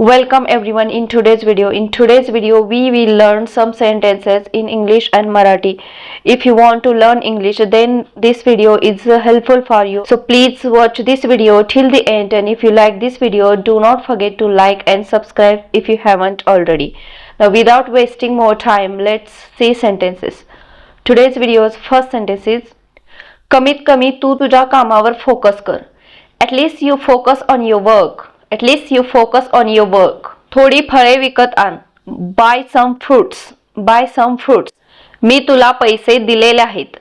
Welcome everyone in today's video. In today's video we will learn some sentences in English and Marathi. If you want to learn English, then this video is helpful for you. So please watch this video till the end, and if you like this video, do not forget to like and subscribe if you haven't already. Now without wasting more time, let's see sentences. Today's video's first sentence is कमीत कमी तू तुझ्या कामावर focus कर. At least you focus on your work. At least you focus on your work. थोडी फळे विकत आण. Buy some fruits. Buy some fruits. मी तुला पैसे दिलेले आहेत.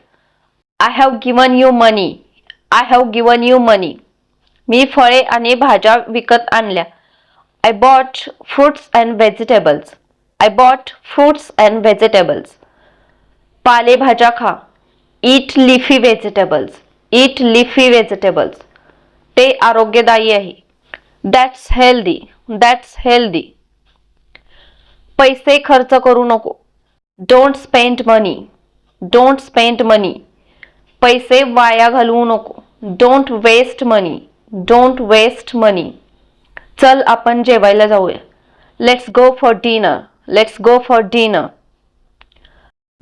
I have given you money. I have given you money. मी फळे आणि भाज्या विकत आणल्या. I bought fruits and vegetables. I bought fruits and vegetables. पालेभाज्या खा. Eat leafy vegetables. Eat leafy vegetables. ते आरोग्यदायी आहे. That's healthy. That's healthy. पैसे खर्च करू नको. Don't spend money. Don't spend money. पैसे वाया घालवू नको. Don't waste money. Don't waste money. चल आपण जेवायला जाऊया. Let's go for dinner. Let's go for dinner.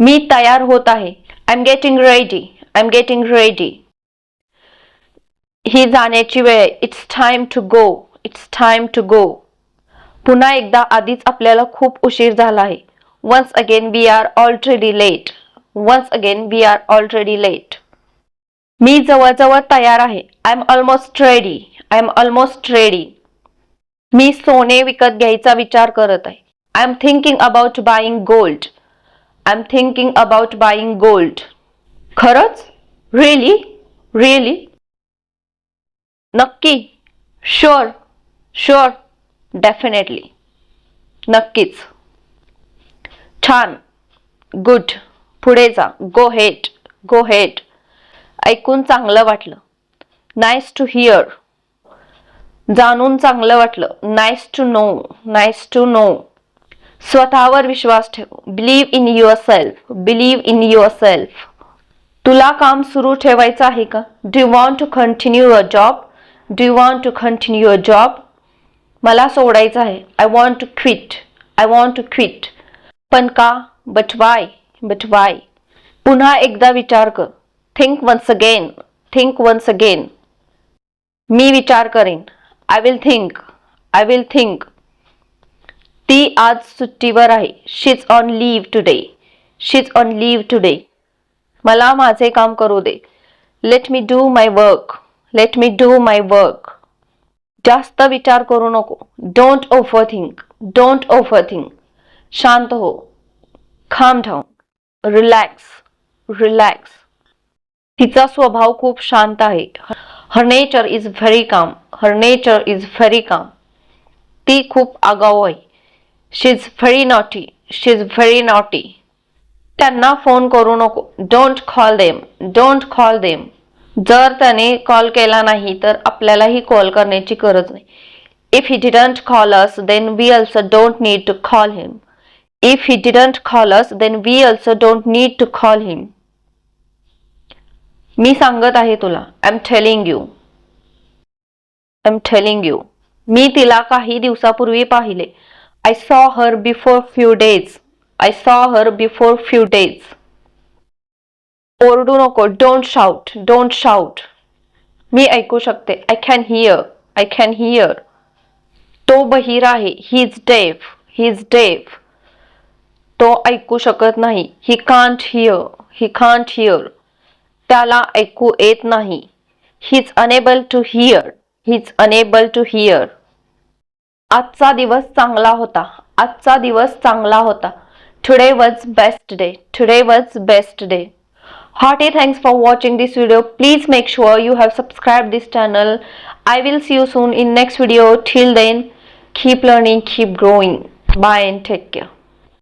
मी तयार होत आहे. I'm getting ready. I'm getting ready. ही जाण्याची वेळ. It's time to go. It's time to go. पुन्हा एकदा आधीच आपल्याला खूप उशीर झाला आहे. Once again we are already late. Once again we are already late. मी जवळजवळ तयार आहे. I'm almost ready. I'm almost ready. मी सोने विकत घ्यायचा विचार करत आहे. I'm thinking about buying gold. I'm thinking about buying gold. खरंच? Really? Really? नक्की? Sure. Sure. Definitely. नक्कीच. छान. Good. पुढे जा. Go ahead. Go ahead. ऐकून चांगलं वाटलं. Nice to hear. जाणून चांगलं वाटलं. Nice to know. Nice to know. स्वतःवर विश्वास ठेव. Believe in yourself. Believe in yourself. तुला काम सुरू ठेवायचं आहे का? Do you want to continue your job? Do you want to continue your job? मला सोडायचं आहे. I want to quit. I want to quit. पण का? But why? But why? पुन्हा एकदा विचार कर. Think once again. Think once again. मी विचार करेन. I will think. I will think. ती आज सुट्टीवर आहे. She's on leave today. She's on leave today. मला माझे काम करू दे. Let me do my work. Let me do my work. जास्त विचार करू नको. Don't overthink. Don't overthink. शांत हो. Calm down. Relax. Relax. तिचा स्वभाव खूप शांत आहे. Her nature is very calm. Her nature is very calm. ती खूप आगाऊ आहे. She's very naughty. She's very naughty. त्यांना फोन करू नको. Don't call them. Don't call them. जर त्याने कॉल केला नाही तर आपल्यालाही कॉल करण्याची गरज नाही. If he didn't call us, then we also don't need to call him. If he didn't call us, then we also don't need to call him. मी सांगत आहे तुला. I'm telling you. I'm telling you. मी तिला काही दिवसापूर्वी पाहिले. I saw her before few days. I saw her before few days. ओरडू नको. Don't shout. Don't shout. मी ऐकू शकते. I can hear. I can hear. तो बहिरा आहे. He is deaf. He is deaf. तो ऐकू शकत नाही. He can't hear. He can't hear. त्याला ऐकू येत नाही. He is unable to hear. He is unable to hear. आजचा दिवस चांगला होता. आजचा दिवस चांगला होता. Today was best day. Today was best day. Hearty thanks for watching this video. Please make sure you have subscribed this channel. I will see you soon in next video. Till then, keep learning, keep growing. Bye and take care.